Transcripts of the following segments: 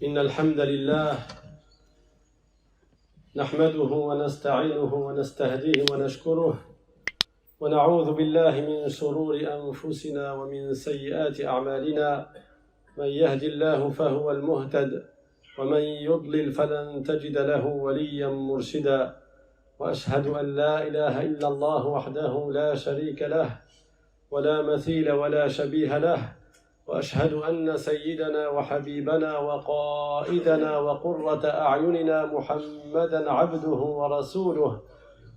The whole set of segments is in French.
إن الحمد لله نحمده ونستعينه ونستهديه ونشكره ونعوذ بالله من شرور أنفسنا ومن سيئات أعمالنا من يهد الله فهو المهتد ومن يضلل فلن تجد له وليا مرشدا وأشهد أن لا إله إلا الله وحده لا شريك له ولا مثيل ولا شبيه له وأشهد أن سيدنا وحبيبنا وقائدنا وقرة أعيننا محمدًا عبده ورسوله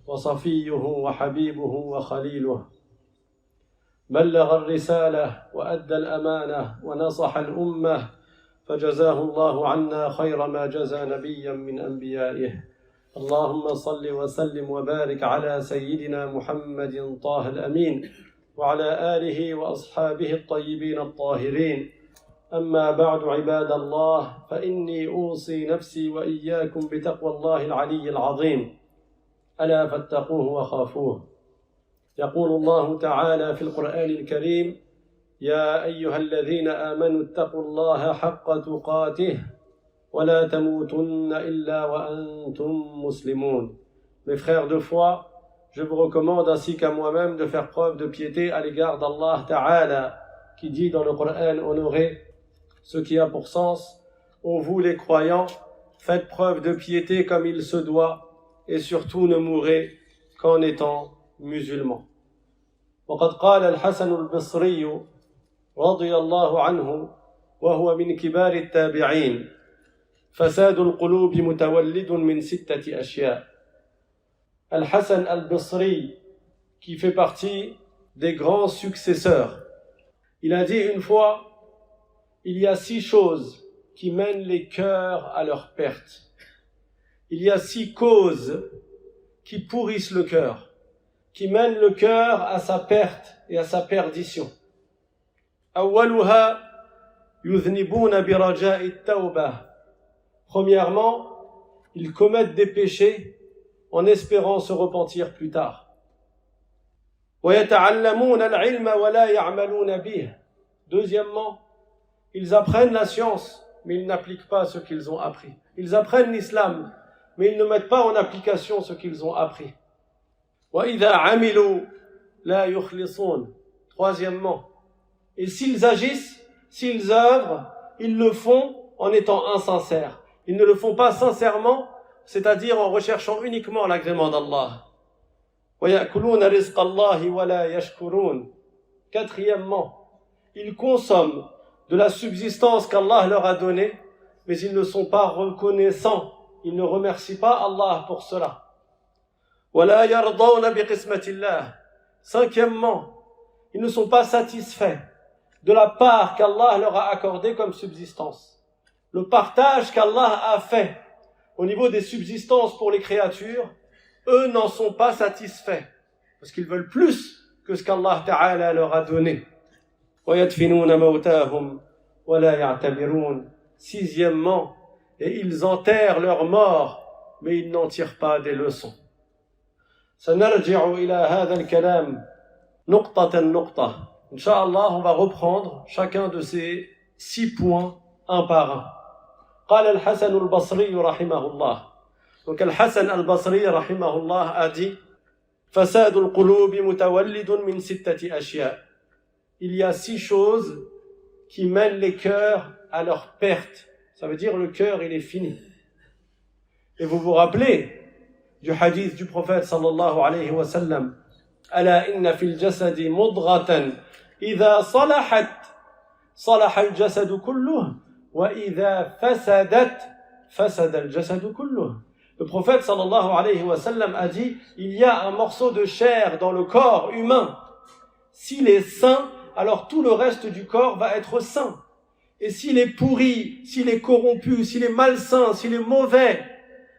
وصفيه وحبيبه وخليله بلغ الرسالة وأدى الأمانة ونصح الأمة فجزاه الله عنا خير ما جزى نبيا من أنبيائه اللهم صل وسلم وبارك على سيدنا محمد طه الأمين وعلى آله وأصحابه الطيبين الطاهرين أما بعد عباد الله فإني أوصي نفسي وإياكم بتقوى الله العلي العظيم ألا فاتقوه وخافوه يقول الله تعالى في القرآن الكريم يا أيها الذين آمنوا اتقوا الله حق تقاته ولا تموتن إلا وأنتم مسلمون. Mes frères de foi, je vous recommande ainsi qu'à moi-même de faire preuve de piété à l'égard d'Allah Ta'ala, qui dit dans le Coran honoré, ce qui a pour sens, ô vous les croyants, faites preuve de piété comme il se doit, et surtout ne mourrez qu'en étant musulmans. وقد قال الحسن البصري رضي الله عنه وهو من كبار التابعين فساد القلوب متولد من 6 أشياء. Al-Hassan al-Basri, qui fait partie des grands successeurs, il a dit une fois, il y a 6 choses qui mènent les cœurs à leur perte. Il y a 6 causes qui pourrissent le cœur, qui mènent le cœur à sa perte et à sa perdition. أولها يذنبون برجاء التوبة. Premièrement, ils commettent des péchés en espérant se repentir plus tard. وَيَتَعَلَّمُونَ الْعِلْمَ وَلَا يَعْمَلُونَ بِهِ. Deuxièmement, ils apprennent la science, mais ils n'appliquent pas ce qu'ils ont appris. Ils apprennent l'islam, mais ils ne mettent pas en application ce qu'ils ont appris. وَإِذَا عَمِلُوا لَا يُخْلِصُونَ. Troisièmement, et s'ils agissent, s'ils œuvrent, ils le font en étant insincères. Ils ne le font pas sincèrement, c'est-à-dire en recherchant uniquement l'agrément d'Allah. وَيَأْكُلُونَ رِزْقَ اللَّهِ وَلَا يَشْكُرُونَ. Quatrièmement, ils consomment de la subsistance qu'Allah leur a donnée, mais ils ne sont pas reconnaissants, ils ne remercient pas Allah pour cela. وَلَا يَرْضَوْنَ بِقِسْمَةِ اللَّهِ. Cinquièmement, ils ne sont pas satisfaits de la part qu'Allah leur a accordée comme subsistance. Le partage qu'Allah a fait au niveau des subsistances pour les créatures, eux n'en sont pas satisfaits, parce qu'ils veulent plus que ce qu'Allah Ta'ala leur a donné. وَيَدْفِنُونَ مَوْتَاهُمْ وَلَا يَعْتَبِرُونَ. Sixièmement, et ils enterrent leurs morts, mais ils n'en tirent pas des leçons. سنرجع إلى هذا الكلام نقطة نقطة. Inch'Allah, on va reprendre chacun de ces 6 points un par un. قال الحسن البصري رحمه الله. Donc Al-Hassan al-Basri رحمه الله a dit فساد القلوب متولد من 6 أشياء. Il y a 6 choses qui mènent les cœurs à leur perte. Ça veut dire le cœur il est fini. Et vous vous rappelez du hadith du prophète sallallahu alayhi wa sallam ألا إن في الجسد مضغة إذا صلحت صلح الجسد كله وإذا فسدت فسد الجسد كله. Le prophète sallallahu alayhi wa sallam a dit il y a un morceau de chair dans le corps humain. S'il est sain, alors tout le reste du corps va être sain. Et s'il est pourri, s'il est corrompu, s'il est malsain, s'il est mauvais,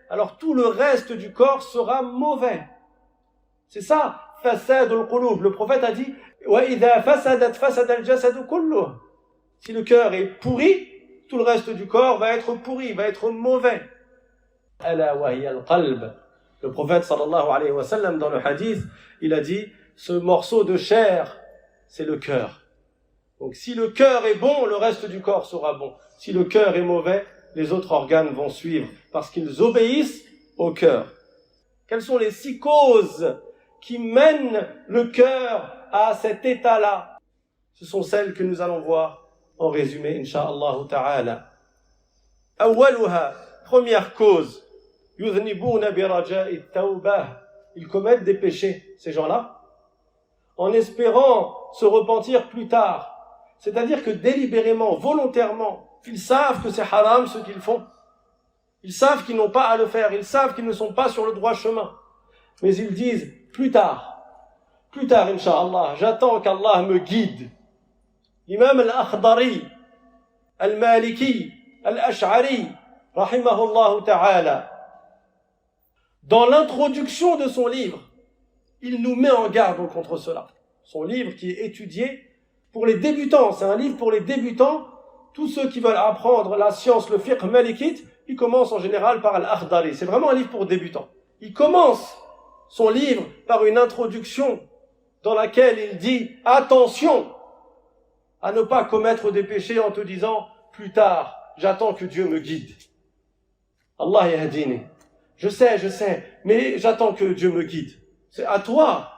alors tout le reste du corps sera mauvais. C'est ça, fasad al-qulub. Le prophète a dit وَإِذَا فَسَدَتْ فَسَدَ الْجَسَدُ كُلُّهُ. Si le cœur est pourri, tout le reste du corps va être pourri, va être mauvais. أَلَا وَهِيَ الْقَلْبِ. Le prophète sallallahu alayhi wa sallam dans le hadith, il a dit ce morceau de chair, c'est le cœur. Donc si le cœur est bon, le reste du corps sera bon. Si le cœur est mauvais, les autres organes vont suivre, parce qu'ils obéissent au cœur. Quelles sont les 6 causes qui mènent le cœur à cet état-là? Ce sont celles que nous allons voir en résumé, incha'Allah ta'ala. Awwaluha, première cause, yudhnibuna bi raja'i tawbah. Ils commettent des péchés, ces gens-là, en espérant se repentir plus tard. C'est-à-dire que délibérément, volontairement, ils savent que c'est haram ce qu'ils font. Ils savent qu'ils n'ont pas à le faire, ils savent qu'ils ne sont pas sur le droit chemin. Mais ils disent, plus tard, incha'Allah, j'attends qu'Allah me guide. L'imam al-Akhdari, al-Maliki, al-Ash'ari, rahimahullah ta'ala, dans l'introduction de son livre, il nous met en garde contre cela. Son livre qui est étudié pour les débutants, c'est un livre pour les débutants. Tous ceux qui veulent apprendre la science, le fiqh malikite, ils commencent en général par al-Akhdari. C'est vraiment un livre pour débutants. Il commence son livre par une introduction dans laquelle il dit « Attention à ne pas commettre des péchés en te disant « Plus tard, j'attends que Dieu me guide. » Allah yahdini. Je sais, mais j'attends que Dieu me guide. C'est à toi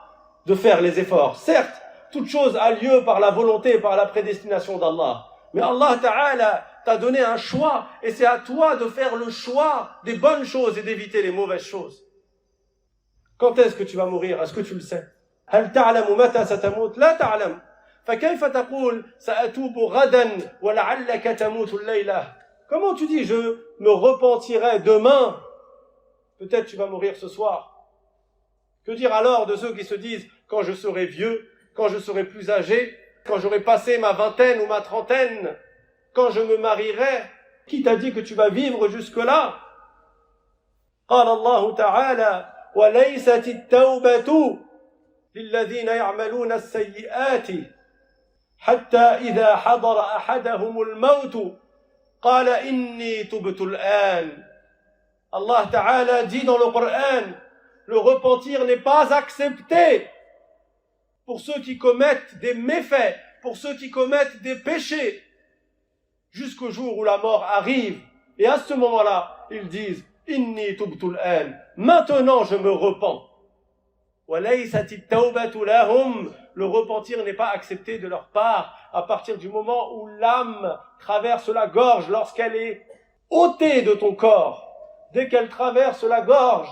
de faire les efforts. Certes, toute chose a lieu par la volonté et par la prédestination d'Allah. Mais Allah Ta'ala t'a donné un choix et c'est à toi de faire le choix des bonnes choses et d'éviter les mauvaises choses. Quand est-ce que tu vas mourir? Est-ce que tu le sais? هل تعلم متى ستموت؟ لا تعلم. فكيف تقول سأتوب غدا ولعلك تموت الليلة؟ Comment tu dis je me repentirai demain? Peut-être tu vas mourir ce soir. Que dire alors de ceux qui se disent quand je serai vieux, quand je serai plus âgé, quand j'aurai passé ma vingtaine ou ma trentaine, quand je me marierai? Qui t'a dit que tu vas vivre jusque-là? قال الله تعالى وليست التوبة للذين يعملون السيئات حتى إذا حضر أحدهم الموت قال إني تبت الآن. Allah Ta'ala dit dans le Coran, le repentir n'est pas accepté pour ceux qui commettent des méfaits, pour ceux qui commettent des péchés, jusqu'au jour où la mort arrive. Et à ce moment-là, ils disent, Inni tubtul an. Maintenant, je me repens. Le repentir n'est pas accepté de leur part à partir du moment où l'âme traverse la gorge, lorsqu'elle est ôtée de ton corps. Dès qu'elle traverse la gorge,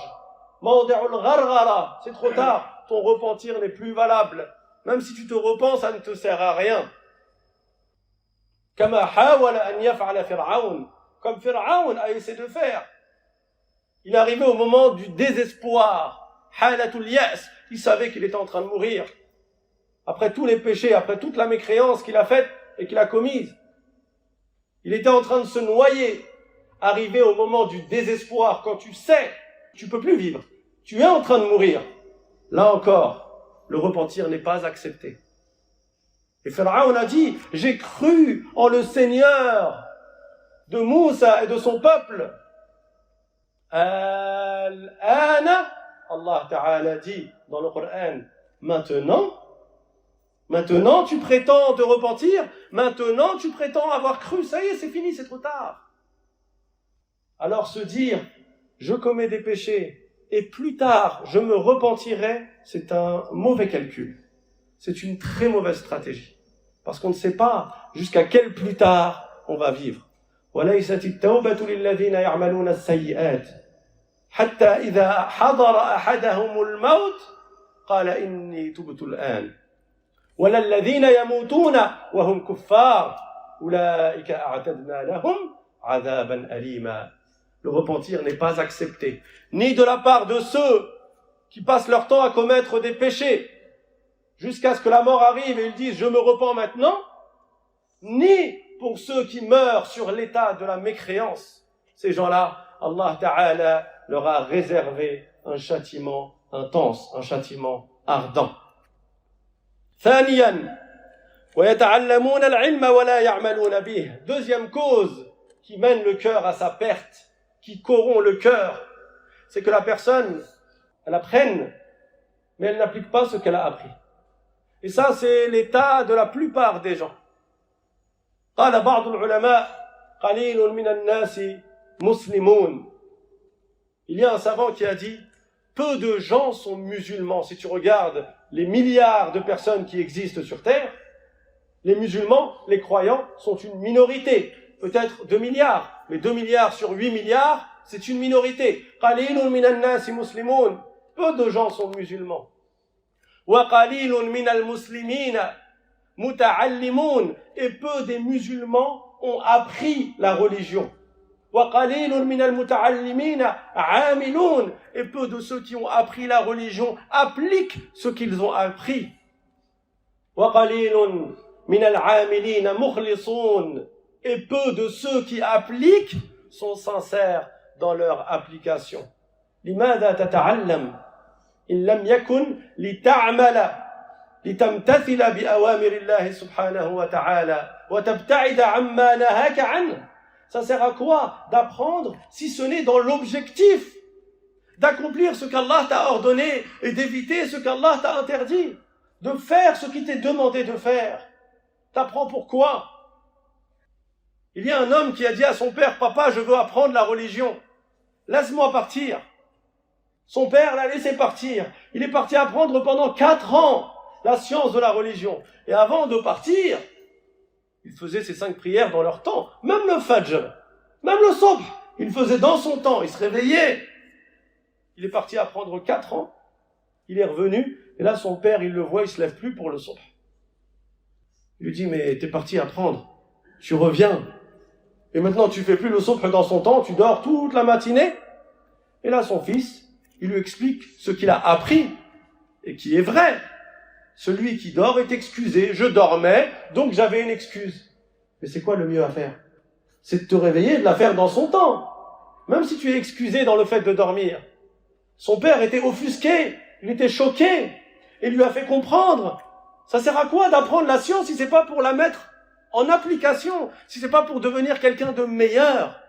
c'est trop tard, ton repentir n'est plus valable. Même si tu te repens, ça ne te sert à rien. Comme Pharaon a essayé de faire. Il est arrivé au moment du désespoir. Il savait qu'il était en train de mourir. Après tous les péchés, après toute la mécréance qu'il a faite et qu'il a commise. Il était en train de se noyer. Arrivé au moment du désespoir, quand tu sais, tu peux plus vivre. Tu es en train de mourir. Là encore, le repentir n'est pas accepté. Et Pharaon a dit, j'ai cru en le Seigneur de Moussa et de son peuple. Al-ana, Allah Ta'ala dit dans le Coran, maintenant tu prétends te repentir, maintenant tu prétends avoir cru, ça y est, c'est fini, c'est trop tard. Alors se dire, je commets des péchés et plus tard je me repentirai, c'est un mauvais calcul. C'est une très mauvaise stratégie. Parce qu'on ne sait pas jusqu'à quel plus tard on va vivre. وَلَيْسَتِ التَّوْبَةُ لِلَّذِينَ يَعْمَلُونَ السَّيِّئَاتِ حَتَّى إِذَا حَضَرَ أَحَدَهُمُ الْمَوْتِ قَالَ إِنِّي تُبْتُ الْآنِ وَلَا الَّذِينَ يَمُوتُونَ وَهُمْ كُفَّارٌ أُولَئِكَ أَعْتَدْنَا لَهُمْ عَذَابًا أَلِيمًا. Le repentir n'est pas accepté, ni de la part de ceux qui passent leur temps à commettre des péchés, jusqu'à ce que la mort arrive et ils disent « je me repens maintenant », ni pour ceux qui meurent sur l'état de la mécréance. Ces gens-là, Allah Ta'ala leur a réservé un châtiment intense, un châtiment ardent. ثانيا ويتعلمون العلم ولا يعملون به. Deuxième cause qui mène le cœur à sa perte, qui corrompt le cœur, c'est que la personne, elle apprenne, mais elle n'applique pas ce qu'elle a appris. Et ça, c'est l'état de la plupart des gens. قال بعض العلماء قليل من الناس مسلمون. Il y a un savant qui a dit, peu de gens sont musulmans. Si tu regardes les milliards de personnes qui existent sur Terre, les musulmans, les croyants, sont une minorité. Peut-être 2 milliards, mais 2 milliards sur 8 milliards, c'est une minorité. قليل من الناس مسلمون. Peu de gens sont musulmans. وقليل من المسلمين متعلمون. Et peu des musulmans ont appris la religion. وقليل من المتعلمين عاملون. Et peu de ceux qui ont appris la religion appliquent ce qu'ils ont appris. وقليل من العاملين مخلصون. Et peu de ceux qui appliquent sont sincères dans leur application. لماذا تتعلم إن لم يكن لتعمل لتمتثل بأوامر الله سبحانه وتعالى وتبتعد عما نهاك عنه. Ça sert à quoi d'apprendre si ce n'est dans l'objectif d'accomplir ce qu'Allah t'a ordonné et d'éviter ce qu'Allah t'a interdit, de faire ce qui t'est demandé de faire. T'apprends pourquoi? Il y a un homme qui a dit à son père, papa, je veux apprendre la religion, laisse-moi partir. Son père l'a laissé partir. Il est parti apprendre pendant 4 ans la science de la religion. Et avant de partir, il faisait ses 5 prières dans leur temps. Même le Fajr, même le Subh, il faisait dans son temps, il se réveillait. Il est parti apprendre 4 ans. Il est revenu, et là son père, il le voit, il se lève plus pour le Subh. Il lui dit, mais t'es parti apprendre, tu reviens. Et maintenant tu fais plus le Subh dans son temps, tu dors toute la matinée. Et là son fils, il lui explique ce qu'il a appris, et qui est vrai. Celui qui dort est excusé. Je dormais, donc j'avais une excuse. Mais c'est quoi le mieux à faire? C'est de te réveiller et de la faire dans son temps. Même si tu es excusé dans le fait de dormir. Son père était offusqué, il était choqué, et il lui a fait comprendre. Ça sert à quoi d'apprendre la science si c'est pas pour la mettre en application, si c'est pas pour devenir quelqu'un de meilleur?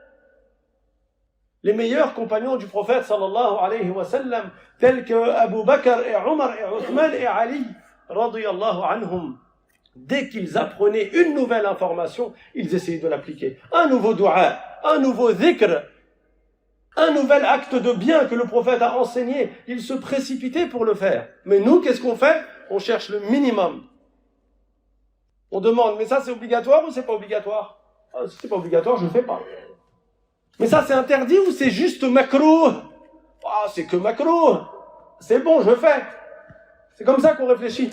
Les meilleurs compagnons du prophète sallallahu alayhi wa sallam, tels que Abu Bakr et Omar et Othman et Ali, radiyallahu anhum, dès qu'ils apprenaient une nouvelle information, ils essayaient de l'appliquer. Un nouveau dua, un nouveau dhikr, un nouvel acte de bien que le prophète a enseigné, ils se précipitaient pour le faire. Mais nous, qu'est-ce qu'on fait? On cherche le minimum. On demande, mais ça c'est obligatoire ou c'est pas obligatoire? Si c'est pas obligatoire, je le fais pas. Mais ça c'est interdit ou c'est juste makrouh? C'est que makrouh. C'est bon, je fais. C'est comme ça qu'on réfléchit.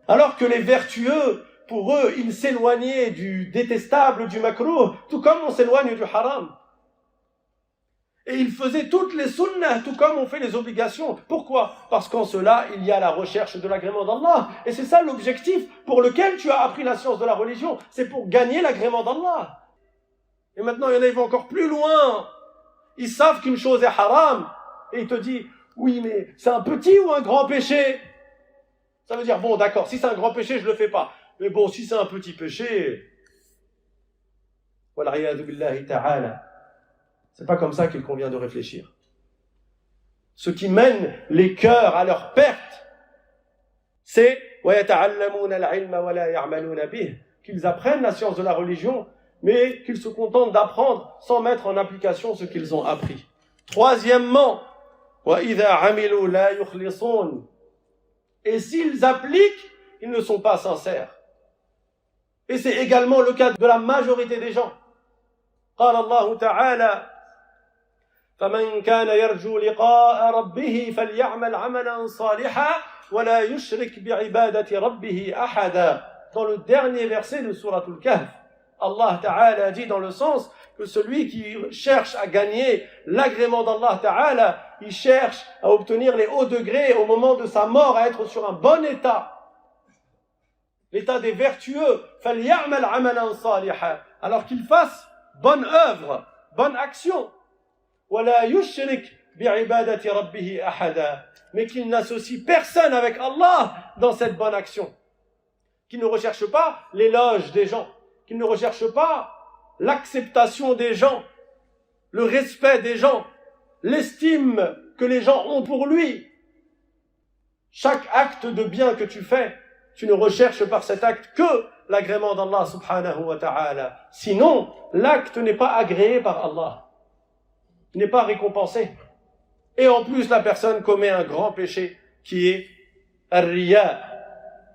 Alors que les vertueux, pour eux, ils s'éloignaient du détestable, du makrouh, tout comme on s'éloigne du haram. Et ils faisaient toutes les sunnahs, tout comme on fait les obligations. Pourquoi? Parce qu'en cela, il y a la recherche de l'agrément d'Allah. Et c'est ça l'objectif pour lequel tu as appris la science de la religion. C'est pour gagner l'agrément d'Allah. Et maintenant, il y en a, ils vont encore plus loin. Ils savent qu'une chose est haram. Et il te dit, oui, mais c'est un petit ou un grand péché? Ça veut dire, bon, d'accord, si c'est un grand péché, je le fais pas. Mais bon, si c'est un petit péché, wal'iyadu billahi ta'ala. C'est pas comme ça qu'il convient de réfléchir. Ce qui mène les cœurs à leur perte, c'est qu'ils apprennent la science de la religion, mais qu'ils se contentent d'apprendre sans mettre en application ce qu'ils ont appris. Troisièmement, et s'ils appliquent, ils ne sont pas sincères. Et c'est également le cas de la majorité des gens. قال الله تعالى فمن كان يرجو لقاء ربه فليعمل عملا صالحا ولا يشرك بعبادة ربه أحدا. Dans le dernier verset de Sourate Al-Kahf, Allah Ta'ala dit dans le sens que celui qui cherche à gagner l'agrément d'Allah Ta'ala, il cherche à obtenir les hauts degrés au moment de sa mort, à être sur un bon état, l'état des vertueux. فليعمل عملا صالحا, alors qu'il fasse bonne œuvre, bonne action. ولا يشرك بعبادة ربه أحدا, mais qu'il n'associe personne avec Allah dans cette bonne action, qu'il ne recherche pas l'éloge des gens, qu'il ne recherche pas l'acceptation des gens, le respect des gens, l'estime que les gens ont pour lui. Chaque acte de bien que tu fais, tu ne recherches par cet acte que l'agrément d'Allah subhanahu wa ta'ala. Sinon, l'acte n'est pas agréé par Allah. Il n'est pas récompensé. Et en plus, la personne commet un grand péché qui est ar-riya.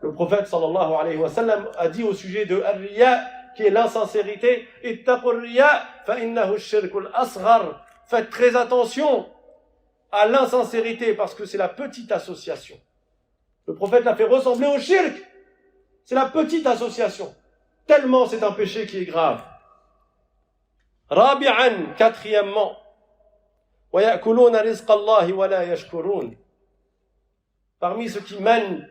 Le prophète sallallahu alayhi wa sallam a dit au sujet de ar-riya, qui est l'insincérité, ittaqur riya fa innahu ash-shirkul asghar. Faites très attention à l'insincérité parce que c'est la petite association. Le prophète l'a fait ressembler au shirk. C'est la petite association. Tellement c'est un péché qui est grave. Rabi'an, quatrièmement, وَيَأْكُلُونَ رِزْقَ اللَّهِ وَلَا يَشْكُرُونَ. Parmi ce qui mène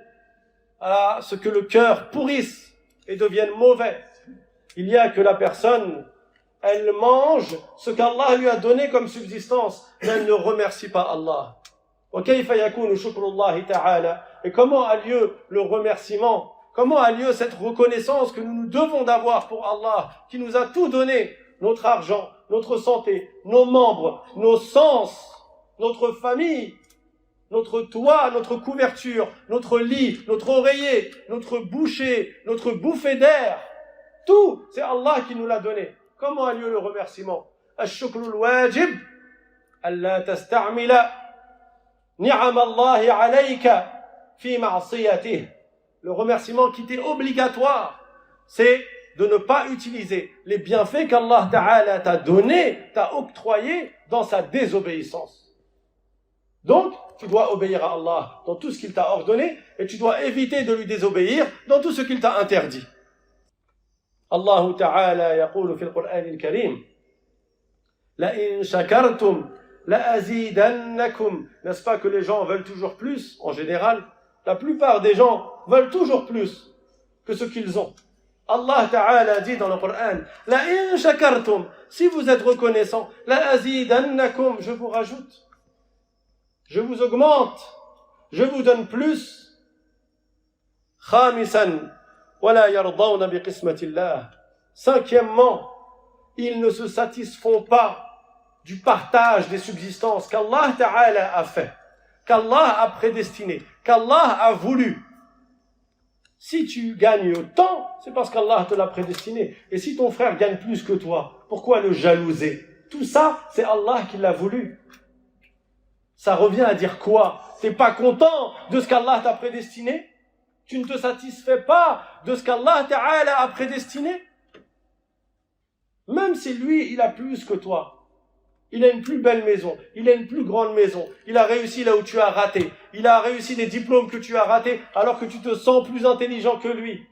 à ce que le cœur pourrisse et devienne mauvais, il y a que la personne, elle mange ce qu'Allah lui a donné comme subsistance, mais elle ne remercie pas Allah. وَكَيْفَ يَكُونُ شُكْرُ اللَّهِ تَعَالَى. Et comment a lieu le remerciement? Comment a lieu cette reconnaissance que nous devons d'avoir pour Allah, qui nous a tout donné, notre argent, notre santé, nos membres, nos sens, notre famille, notre toit, notre couverture, notre lit, notre oreiller, notre bouchée, notre bouffée d'air. Tout, c'est Allah qui nous l'a donné. Comment a lieu le remerciement? Ash-shukru al-wajib, alla tasta'mila ni'am Allah alayka fi ma'siyatih. Le remerciement qui t'est obligatoire, c'est de ne pas utiliser les bienfaits qu'Allah Ta'ala t'a donnés, t'a octroyés dans sa désobéissance. Donc, tu dois obéir à Allah dans tout ce qu'il t'a ordonné et tu dois éviter de lui désobéir dans tout ce qu'il t'a interdit. Allah Ta'ala yaqulu fil Qur'an al-Karim La in shakartum la azidannakum. N'est-ce pas que les gens veulent toujours plus en général? La plupart des gens veulent toujours plus que ce qu'ils ont. Allah Ta'ala dit dans le Coran, La in shakartum, si vous êtes reconnaissant, la azidannakum, je vous rajoute, je vous augmente, je vous donne plus. Khamisan, wala yardawna biqismatillah. Cinquièmement, ils ne se satisfont pas du partage des subsistances qu'Allah Ta'ala a fait, qu'Allah a prédestiné, qu'Allah a voulu. Si tu gagnes autant, c'est parce qu'Allah te l'a prédestiné. Et si ton frère gagne plus que toi, pourquoi le jalouser? Tout ça, c'est Allah qui l'a voulu. Ça revient à dire quoi? T'es pas content de ce qu'Allah t'a prédestiné? Tu ne te satisfais pas de ce qu'Allah Ta'ala a prédestiné? Même si lui, il a plus que toi. Il a une plus belle maison, il a une plus grande maison, il a réussi là où tu as raté, il a réussi des diplômes que tu as ratés alors que tu te sens plus intelligent que lui.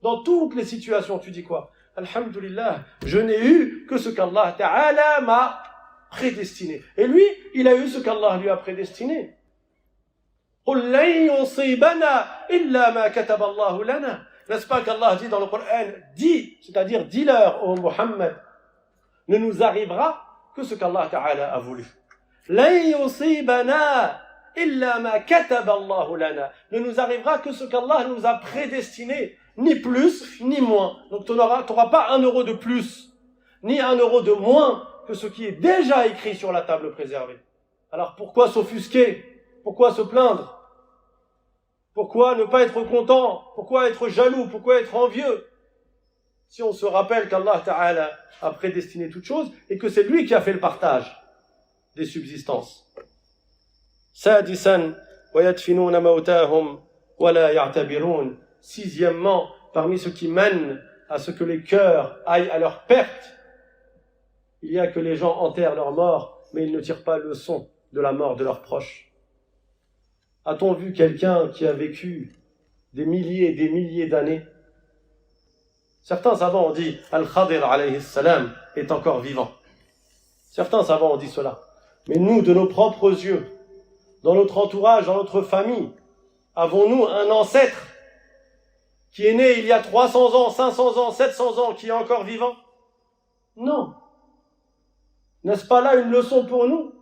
Dans toutes les situations, tu dis quoi? Alhamdulillah, je n'ai eu que ce qu'Allah Ta'ala m'a prédestiné. Et lui, il a eu ce qu'Allah lui a prédestiné. قُلْ لَنْ يُصِيبَنَا إِلَّا مَا كَتَبَ اللَّهُ لَنَا. N'est-ce pas qu'Allah dit dans le Coran, dis, c'est-à-dire dis-leur, ô Muhammad, ne nous arrivera que ce qu'Allah Ta'ala a voulu. لَنْ يُصِيبَنَا إِلَّا مَا كَتَبَ اللَّهُ لَنَا. Ne nous arrivera que ce qu'Allah nous a prédestiné, ni plus, ni moins. Donc tu n'auras pas 1 euro de plus, ni 1 euro de moins que ce qui est déjà écrit sur la table préservée. Alors pourquoi s'offusquer? Pourquoi se plaindre? Pourquoi ne pas être content? Pourquoi être jaloux? Pourquoi être envieux? Si on se rappelle qu'Allah Ta'ala a prédestiné toutes choses et que c'est lui qui a fait le partage des subsistances. Sadisan wa yadfinuna mawtahum wa la ya'tabirun. Sixièmement, parmi ce qui mène à ce que les cœurs aillent à leur perte, il y a que les gens enterrent leurs morts, mais ils ne tirent pas leçon de la mort de leurs proches. A-t-on vu quelqu'un qui a vécu des milliers et des milliers d'années? Certains savants ont dit Al-Khadir alayhi salam est encore vivant. Certains savants ont dit cela. Mais nous, de nos propres yeux, dans notre entourage, dans notre famille, avons-nous un ancêtre qui est né il y a 300 ans, 500 ans, 700 ans, qui est encore vivant? Non. N'est-ce pas là une leçon pour nous?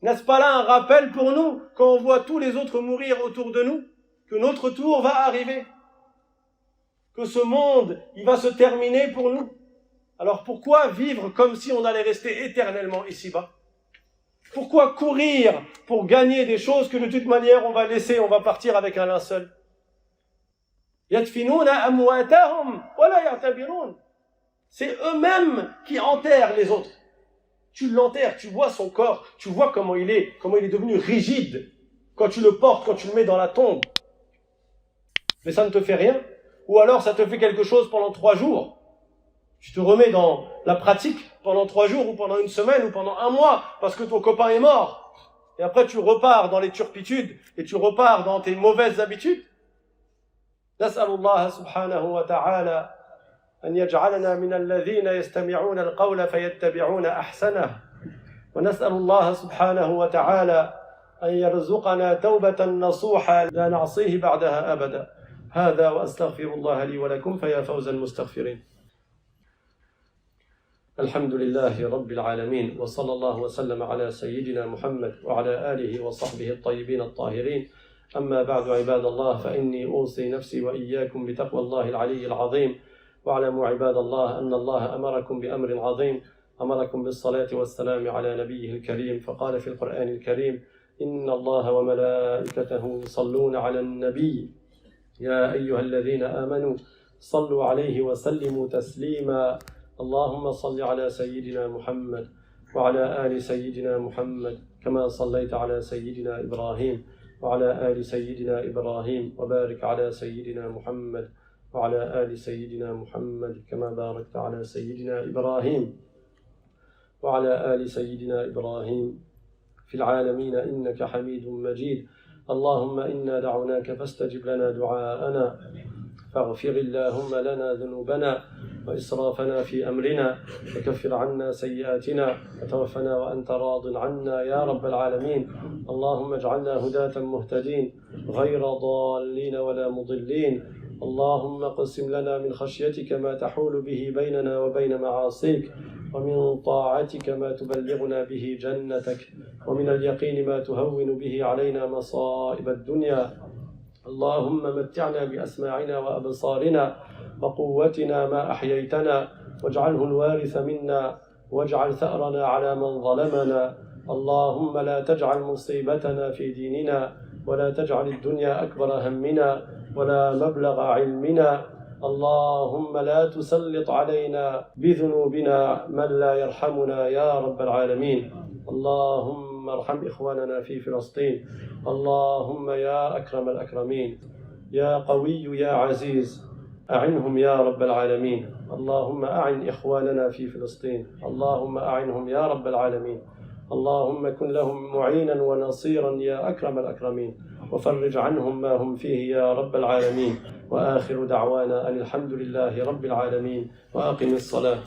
N'est-ce pas là un rappel pour nous, quand on voit tous les autres mourir autour de nous, que notre tour va arriver? Que ce monde, il va se terminer pour nous. Alors pourquoi vivre comme si on allait rester éternellement ici-bas? Pourquoi courir pour gagner des choses que de toute manière on va laisser, on va partir avec un linceul? يدفنون أمواتهم ولا يعتبرون. C'est eux-mêmes qui enterrent les autres. Tu l'enterres, tu vois son corps, tu vois comment il est devenu rigide quand tu le portes, quand tu le mets dans la tombe. Mais ça ne te fait rien. Ou alors ça te fait quelque chose pendant 3 jours. Tu te remets dans la pratique pendant 3 jours ou pendant 1 semaine ou pendant 1 mois parce que ton copain est mort. Et après tu repars dans les turpitudes et tu repars dans tes mauvaises habitudes. نسأل الله سبحانه وتعالى أن يجعلنا من الذين يستمعون القول فيتبعون أحسنه ونسأل الله سبحانه وتعالى أن يرزقنا توبة نصوحا لا نعصيه بعدها أبدا. هذا وأستغفر الله لي ولكم فيا فوز المستغفرين. الحمد لله رب العالمين وصلى الله وسلم على سيدنا محمد وعلى آله وصحبه الطيبين الطاهرين. أما بعد عباد الله فإني أوصي نفسي وإياكم بتقوى الله العلي العظيم. واعلموا عباد الله أن الله أمركم بأمر عظيم، أمركم بالصلاة والسلام على نبيه الكريم، فقال في القرآن الكريم: إن الله وملائكته يصلون على النبي يا أيها الذين آمنوا صلوا عليه وسلموا تسليما. اللهم صل على سيدنا محمد وعلى آل سيدنا محمد كما صليت على سيدنا إبراهيم وعلى آل سيدنا إبراهيم وبارك على سيدنا محمد وعلى آل سيدنا محمد كما باركت على سيدنا إبراهيم وعلى آل سيدنا إبراهيم في العالمين إنك حميد مجيد. اللهم إنا دعوناك فاستجب لنا دعاءنا، فاغفر اللهم لنا ذنوبنا وإسرافنا في أمرنا وكفر عنا سيئاتنا وتوفنا وأنت راض عنا يا رب العالمين. اللهم اجعلنا هداة مهتدين غير ضالين ولا مضلين. اللهم اقسم لنا من خشيتك ما تحول به بيننا وبين معاصيك، ومن طاعتك ما تبلغنا به جنتك، ومن اليقين ما تهون به علينا مصائب الدنيا. اللهم متعنا بأسماعنا وأبصارنا وقوتنا ما أحييتنا، واجعله الوارث منا، واجعل ثأرنا على من ظلمنا. اللهم لا تجعل مصيبتنا في ديننا، ولا تجعل الدنيا أكبر همنا ولا مبلغ علمنا. اللهم لا تسلط علينا بذنوبنا من لا يرحمنا يا رب العالمين. اللهم ارحم إخواننا في فلسطين. اللهم يا أكرم الأكرمين، يا قوي يا عزيز، أعنهم يا رب العالمين. اللهم أعن إخواننا في فلسطين، اللهم أعنهم يا رب العالمين. اللهم كن لهم معينا ونصيرا يا أكرم الأكرمين، وفرج عنهم ما هم فيه يا رب العالمين. وآخر دعوانا أن الحمد لله رب العالمين، وأقم الصلاة.